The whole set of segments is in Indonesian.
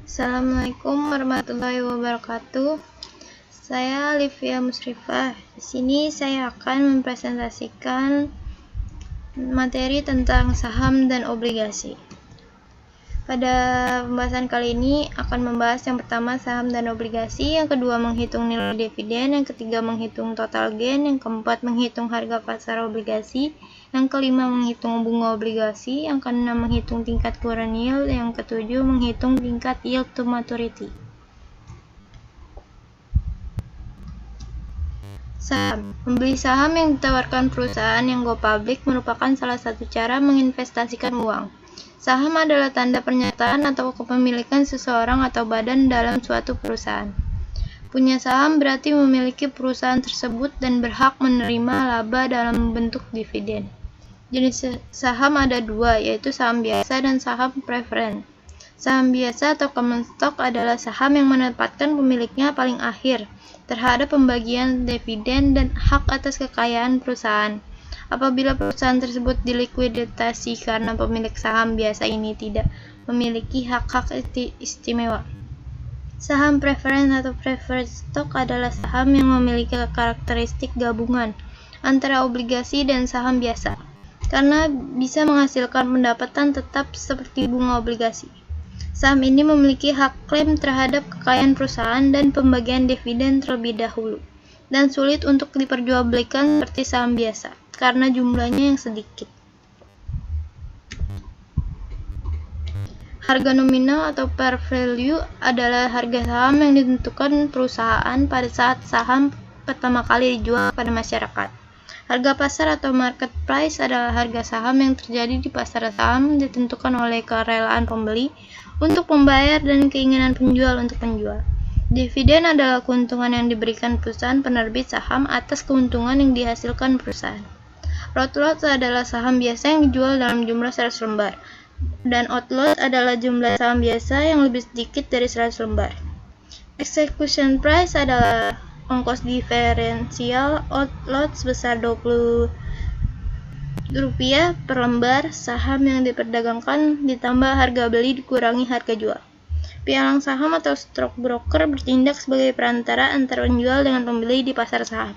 Assalamualaikum warahmatullahi wabarakatuh. Saya Livia Musrifah. Di sini saya akan mempresentasikan materi tentang saham dan obligasi. Pada pembahasan kali ini akan membahas yang pertama saham dan obligasi, yang kedua menghitung nilai dividen, yang ketiga menghitung total gain, yang keempat menghitung harga pasar obligasi, yang kelima menghitung bunga obligasi, yang keenam menghitung tingkat current yield, yang ketujuh menghitung tingkat yield to maturity. Saham. Membeli saham yang ditawarkan perusahaan yang go public merupakan salah satu cara menginvestasikan uang. Saham adalah tanda pernyataan atau kepemilikan seseorang atau badan dalam suatu perusahaan. Punya saham berarti memiliki perusahaan tersebut dan berhak menerima laba dalam bentuk dividen. Jenis saham ada dua, yaitu saham biasa dan saham preference. Saham biasa atau common stock adalah saham yang menempatkan pemiliknya paling akhir terhadap pembagian dividen dan hak atas kekayaan perusahaan. Apabila perusahaan tersebut dilikuidasi karena pemilik saham biasa ini tidak memiliki hak-hak istimewa. Saham preference atau preferred stock adalah saham yang memiliki karakteristik gabungan antara obligasi dan saham biasa, karena bisa menghasilkan pendapatan tetap seperti bunga obligasi. Saham ini memiliki hak klaim terhadap kekayaan perusahaan dan pembagian dividen terlebih dahulu, dan sulit untuk diperjualbelikan seperti saham biasa, karena jumlahnya yang sedikit. Harga nominal atau par value adalah harga saham yang ditentukan perusahaan pada saat saham pertama kali dijual pada masyarakat. Harga pasar atau market price adalah harga saham yang terjadi di pasar saham ditentukan oleh kerelaan pembeli untuk membayar dan keinginan penjual untuk menjual. Dividen adalah keuntungan yang diberikan perusahaan penerbit saham atas keuntungan yang dihasilkan perusahaan. Lot adalah saham biasa yang dijual dalam jumlah 100 lembar, dan outlot adalah jumlah saham biasa yang lebih sedikit dari 100 lembar. Execution price adalah ongkos diferensial outlot sebesar Rp20 per lembar saham yang diperdagangkan ditambah harga beli dikurangi harga jual. Pialang saham atau stockbroker bertindak sebagai perantara antara penjual dengan pembeli di pasar saham.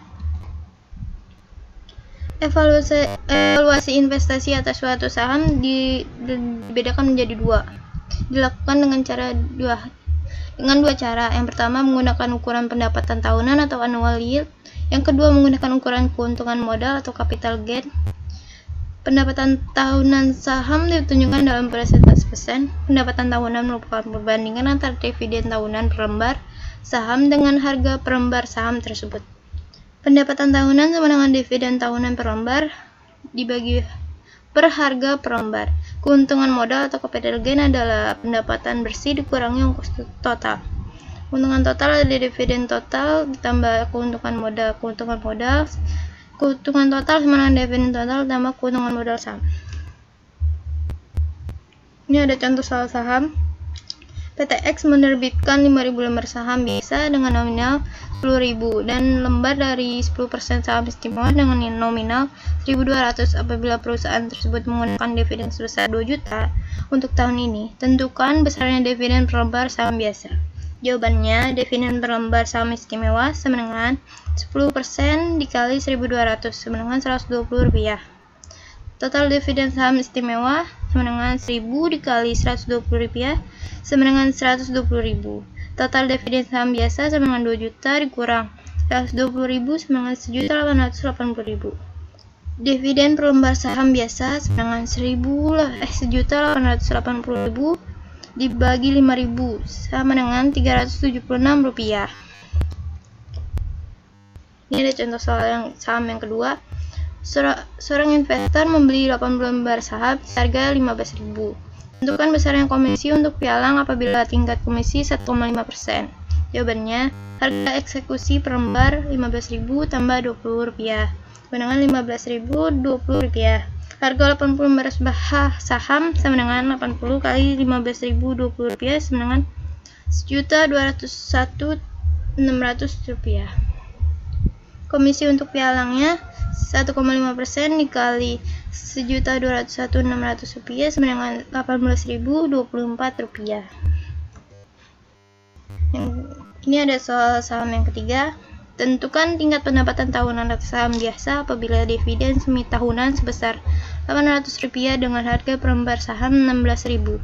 Evaluasi investasi atas suatu saham dibedakan menjadi dua. Dilakukan dengan dua cara. Yang pertama menggunakan ukuran pendapatan tahunan atau annual yield. Yang kedua menggunakan ukuran keuntungan modal atau capital gain. Pendapatan tahunan saham ditunjukkan dalam persentase persen. Pendapatan tahunan merupakan perbandingan antara dividen tahunan per lembar saham dengan harga per lembar saham tersebut. Pendapatan tahunan sama dengan dividen tahunan per lembar dibagi per harga per lembar. Keuntungan modal atau capital gain adalah pendapatan bersih dikurangi ongkos total. Keuntungan total adalah dividen total ditambah keuntungan modal. Keuntungan total sama dengan dividen total ditambah keuntungan modal saham. Ini ada contoh soal saham. PTX menerbitkan 5.000 lembar saham biasa dengan nominal 10.000 dan lembar dari 10% saham istimewa dengan nominal 1.200. Apabila perusahaan tersebut menggunakan dividen sebesar 2 juta untuk tahun ini, tentukan besarnya dividen per lembar saham biasa. Jawabannya, dividen per lembar saham istimewa sama dengan 10% dikali 1.200 sama dengan Rp120. Total dividen saham istimewa sama dengan 1.000 dikali Rp120 sama dengan Rp120.000. Total dividen saham biasa sama dengan 2 juta dikurang Rp120.000 sama dengan Rp1.880.000. Dividen per lembar saham biasa sama dengan Rp1.880.000 dibagi 5.000 sama dengan Rp376. Ini ada contoh soal saham yang kedua. Seorang investor membeli 80 lembar saham seharga Rp15.000. Tentukan besarnya komisi untuk pialang apabila tingkat komisi 1,5%. Jawabannya, harga eksekusi per lembar Rp15.000 tambah Rp20. Dengan Rp15.000, Rp20. Harga 80 lembar saham sama dengan 80 kali Rp15.000, Rp20 sama dengan Rp1.201.600. Komisi untuk pialangnya 1,5% dikali Rp1.201.600 sama dengan Rp18.024. Ini ada soal saham yang ketiga. Tentukan tingkat pendapatan tahunan atas saham biasa apabila dividen semi tahunan sebesar Rp800 dengan harga per lembar saham Rp16.000.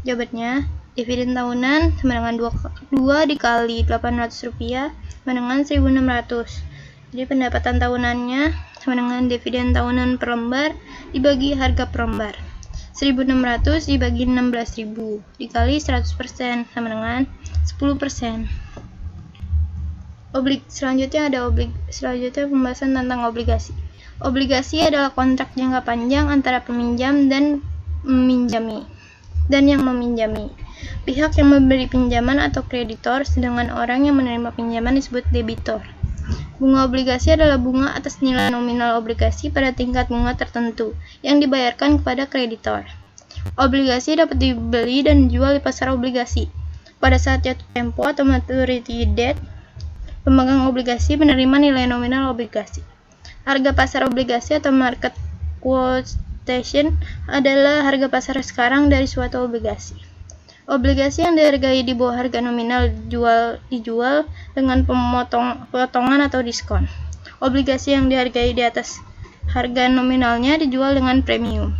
Jawabannya, dividen tahunan sama dengan 2 dikali Rp800 sama dengan Rp1.600. Jadi pendapatan tahunannya sama dengan dividen tahunan per lembar dibagi harga per lembar. 1.600 dibagi 16.000 dikali 100% sama dengan 10%. Selanjutnya pembahasan tentang obligasi. Obligasi adalah kontrak jangka panjang antara peminjam dan yang meminjami. Pihak yang memberi pinjaman atau kreditor, sedangkan orang yang menerima pinjaman disebut debitor. Bunga obligasi adalah bunga atas nilai nominal obligasi pada tingkat bunga tertentu yang dibayarkan kepada kreditor. Obligasi dapat dibeli dan dijual di pasar obligasi. Pada saat jatuh tempo atau maturity date, pemegang obligasi menerima nilai nominal obligasi. Harga pasar obligasi atau market quotation adalah harga pasar sekarang dari suatu obligasi. Obligasi yang dihargai di bawah harga nominal dijual dengan potongan atau diskon. Obligasi yang dihargai di atas harga nominalnya dijual dengan premium.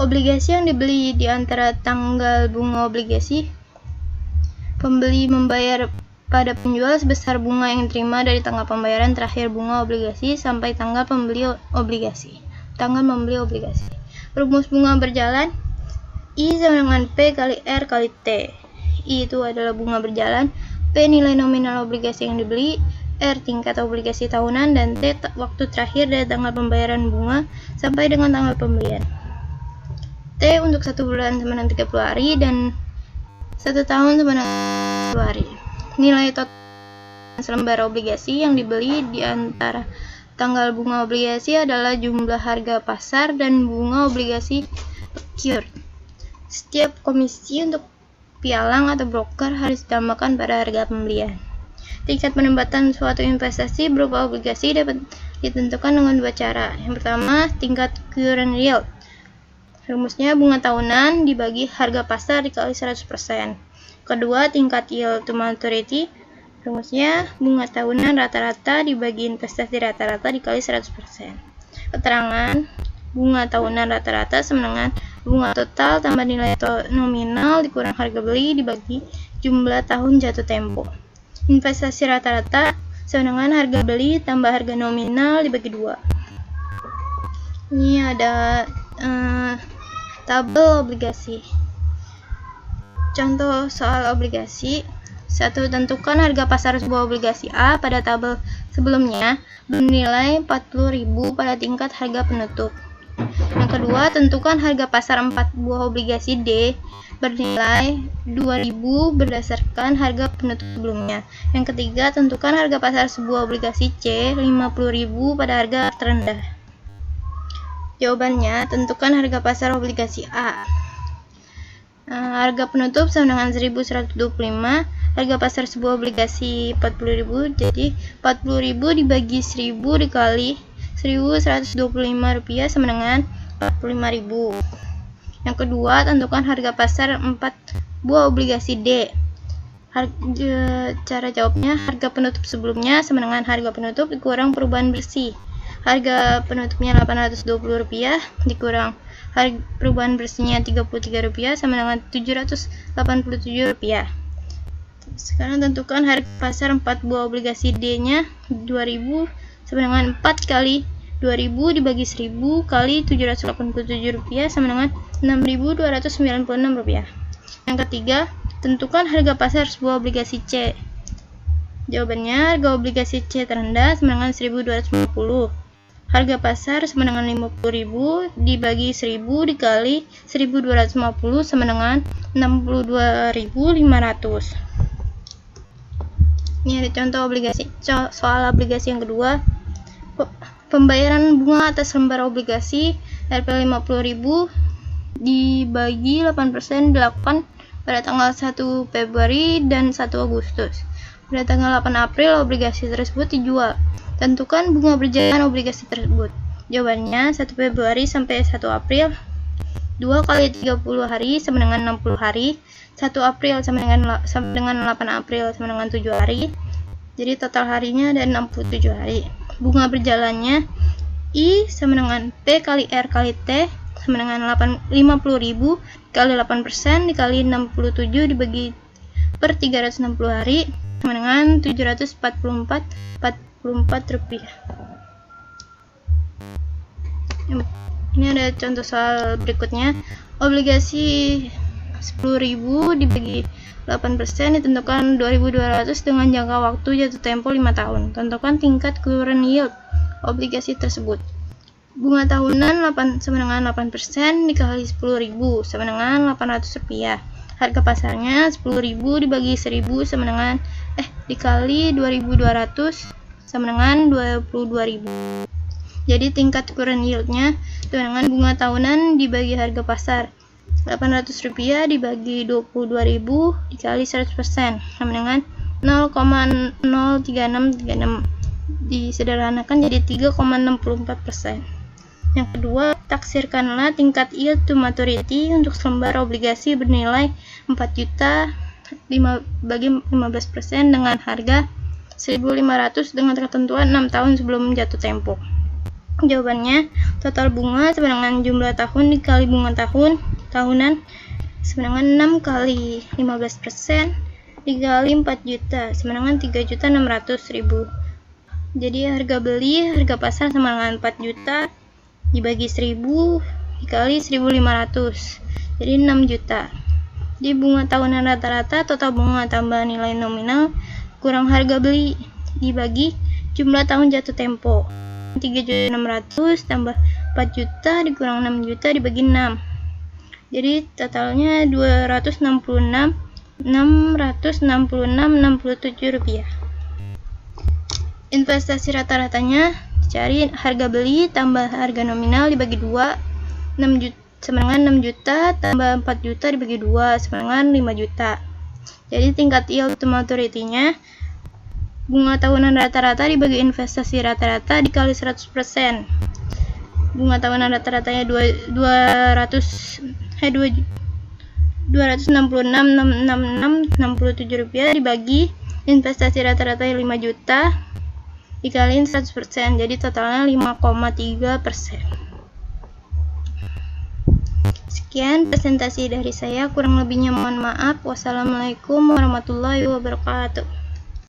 Obligasi yang dibeli di antara tanggal bunga obligasi, pembeli membayar pada penjual sebesar bunga yang diterima dari tanggal pembayaran terakhir bunga obligasi sampai tanggal membeli obligasi. Rumus bunga berjalan I sama dengan P kali R kali T. I itu adalah bunga berjalan, P nilai nominal obligasi yang dibeli, R tingkat obligasi tahunan, dan T waktu terakhir dari tanggal pembayaran bunga sampai dengan tanggal pembelian. T untuk 1 bulan sama dengan 30 hari dan 1 tahun sama dengan 10 hari. Nilai total selembar obligasi yang dibeli di antara tanggal bunga obligasi adalah jumlah harga pasar dan bunga obligasi secured. Setiap komisi untuk pialang atau broker harus ditambahkan pada harga pembelian. Tingkat penempatan suatu investasi berupa obligasi dapat ditentukan dengan 2 cara. Yang pertama, tingkat current yield. Rumusnya bunga tahunan dibagi harga pasar dikali 100%. Kedua, tingkat yield to maturity. Rumusnya bunga tahunan rata-rata dibagi investasi rata-rata dikali 100%. Keterangan bunga tahunan rata-rata sama dengan bunga total tambah nilai nominal dikurang harga beli dibagi jumlah tahun jatuh tempo. Investasi rata-rata sama dengan harga beli tambah harga nominal dibagi 2. Ini ada tabel obligasi. Contoh soal obligasi. 1. Tentukan harga pasar sebuah obligasi A pada tabel sebelumnya bernilai 40.000 pada tingkat harga penutup. Yang kedua, tentukan harga pasar 4 buah obligasi D bernilai 2.000 berdasarkan harga penutup sebelumnya. Yang ketiga, tentukan harga pasar sebuah obligasi C 50.000 pada harga terendah. Jawabannya, tentukan harga pasar obligasi A. Harga penutup sama dengan 1.125. Harga pasar sebuah obligasi 40.000, jadi 40.000 dibagi 1.000 dikali 1.125 rupiah sama dengan 45.000. Yang kedua, tentukan harga pasar 4 buah obligasi D. Cara jawabnya, harga penutup sebelumnya sama dengan harga penutup dikurang perubahan bersih. Harga penutupnya Rp820 dikurang harga perubahan bersihnya Rp33 sama dengan Rp787. Sekarang tentukan harga pasar 4 buah obligasi D-nya 2.000 sama dengan 4 kali 2.000 dibagi 1.000 kali Rp787 sama dengan Rp6.296. Yang ketiga, tentukan harga pasar sebuah obligasi C. Jawabannya, harga obligasi C terendah sama dengan 1.250. Harga pasar sama dengan 50.000 dibagi 1.000 dikali 1.250 sama dengan 62.500. Ini ada contoh obligasi. Soal obligasi yang kedua. Pembayaran bunga atas lembar obligasi Rp50.000 dibagi 8% dilakukan pada tanggal 1 Februari dan 1 Agustus. Pada tanggal 8 April obligasi tersebut dijual. Tentukan bunga berjalan obligasi tersebut. Jawabannya 1 Februari sampai 1 April 2 kali 30 hari sama dengan 60 hari. 1 April sama dengan 8 April sama dengan 7 hari. Jadi total harinya ada 67 hari. Bunga berjalannya I sama dengan P kali R kali T sama dengan 50.000 dikali 8% dikali 67 dibagi per 360 hari sama dengan 744 rupiah. Ini ada contoh soal berikutnya. Obligasi 10.000 dibagi 8% ditentukan 2.200 dengan jangka waktu jatuh tempo 5 tahun. Tentukan tingkat current yield obligasi tersebut. Bunga tahunan sama dengan 8% dikali 10.000 sama dengan 800 rupiah. Harga pasarnya 10.000 dibagi 1.000 sama dengan dikali 2.200 sama dengan 22.000. Jadi tingkat current yieldnya dengan bunga tahunan dibagi harga pasar 800 rupiah dibagi 22.000 dikali 100% sama dengan 0,03636. Disederhanakan jadi 3,64%. Yang kedua, taksirkanlah tingkat yield to maturity untuk selembar obligasi bernilai 4 juta bagi 15% dengan harga 1.500 dengan ketentuan 6 tahun sebelum jatuh tempo. Jawabannya, total bunga sama dengan jumlah tahun dikali bunga tahunan sama dengan 6 kali 15% dikali 4 juta sama dengan 3.600.000. Jadi harga pasar sama dengan 4 juta dibagi 1.000 dikali 1.500. Jadi 6 juta. Di bunga tahunan rata-rata total bunga tambah nilai nominal kurang harga beli dibagi jumlah tahun jatuh tempo. 3.600 tambah 4 juta dikurang 6 juta dibagi 6. Jadi totalnya 666,67 rupiah. Investasi rata-ratanya cari harga beli tambah harga nominal dibagi 2 sama dengan 6 juta tambah 4 juta dibagi 2 sama dengan 5 juta. Jadi tingkat yield to maturity-nya bunga tahunan rata-rata dibagi investasi rata-rata dikali 100%. Bunga tahunan rata-ratanya 266,666,67 rupiah dibagi investasi rata-ratanya 5 juta dikaliin 100%, jadi totalnya 5,3%. Sekian presentasi dari saya, kurang lebihnya mohon maaf. Wassalamualaikum warahmatullahi wabarakatuh.